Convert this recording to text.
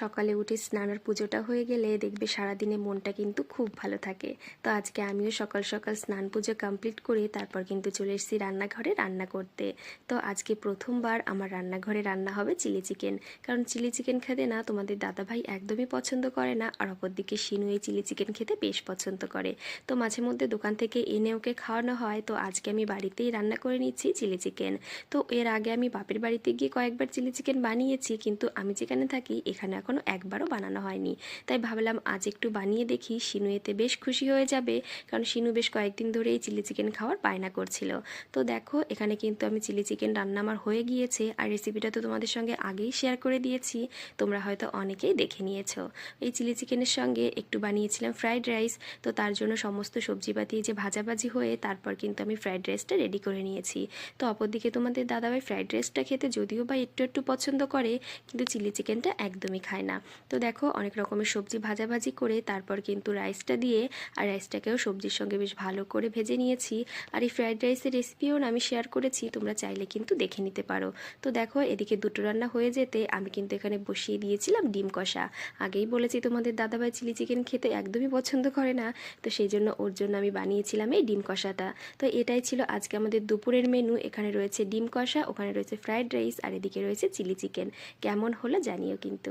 সকালে উঠে স্নান আর পুজোটা হয়ে গেলে দেখবে সারাদিনে মনটা কিন্তু খুব ভালো থাকে। তো আজকে আমিও সকাল সকাল স্নান পুজো কমপ্লিট করে তারপর কিন্তু চলে এসেছি রান্নাঘরে রান্না করতে। তো আজকে প্রথমবার আমার রান্নাঘরে রান্না হবে চিলি চিকেন। কারণ চিলি চিকেন খেতে না তোমাদের দাদাভাই একদমই পছন্দ করে না, আর অপরদিকে শিনু এই চিলি চিকেন খেতে বেশ পছন্দ করে। তো মাঝে মধ্যে দোকান থেকে এনে ওকে খাওয়ানো হয়, তো আজকে আমি বাড়িতেই রান্না করে নিচ্ছি চিলি চিকেন। তো এর আগে আমি বাপের বাড়িতে গিয়ে কয়েকবার চিলি চিকেন বানিয়েছি, কিন্তু আমি যেখানে থাকি এখানে এখনও একবারও বানানো হয়নি। তাই ভাবলাম আজ একটু বানিয়ে দেখি, শিনু এতে বেশ খুশি হয়ে যাবে, কারণ শিনু বেশ কয়েকদিন ধরেই চিলি চিকেন খাওয়ার বায়না করছিল। তো দেখো এখানে কিন্তু আমি চিলি চিকেন রান্না আমার হয়ে গিয়েছে, আর রেসিপিটা তো তোমাদের সঙ্গে আগেই শেয়ার করে দিয়েছি, তোমরা হয়তো অনেকেই দেখে নিয়েছো। এই চিলি চিকেনের সঙ্গে একটু বানিয়েছিলাম ফ্রাইড রাইস। তো তার জন্য সমস্ত সবজিপাতি যে ভাজাভাজি হয়ে তারপর কিন্তু আমি ফ্রাইড রাইসটা রেডি করে নিয়েছি। তো অপরদিকে তোমাদের দাদাভাই ফ্রাইড রাইসটা খেতে যদিও বা একটু একটু পছন্দ করে, কিন্তু চিলি চিকেনটা একদমই খায় না। তো দেখো অনেক রকমের সবজি ভাজাভাজি করে তারপর কিন্তু রাইসটা দিয়ে, আর রাইসটাকেও সবজির সঙ্গে বেশ ভালো করে ভেজে নিয়েছি। আর এই ফ্রাইড রাইসের রেসিপিও আমি শেয়ার করেছি, তোমরা চাইলে কিন্তু দেখে নিতে পারো। তো দেখো এদিকে দুটো রান্না হয়ে যেতে আমি কিন্তু এখানে বসিয়ে দিয়েছিলাম ডিম কষা। আগেই বলেছি তোমাদের দাদাভাই চিলি চিকেন খেতে একদমই পছন্দ করে না, তো সেই জন্য ওর জন্য আমি বানিয়েছিলাম এই ডিম কষাটা। তো এটাই ছিল আজকে আমাদের দুপুরের মেনু। এখানে রয়েছে ডিম কষা, ওখানে রয়েছে ফ্রাইড রাইস, আর এদিকে রয়েছে চিলি চিকেন। কেমন হলো জানিও কিন্তু।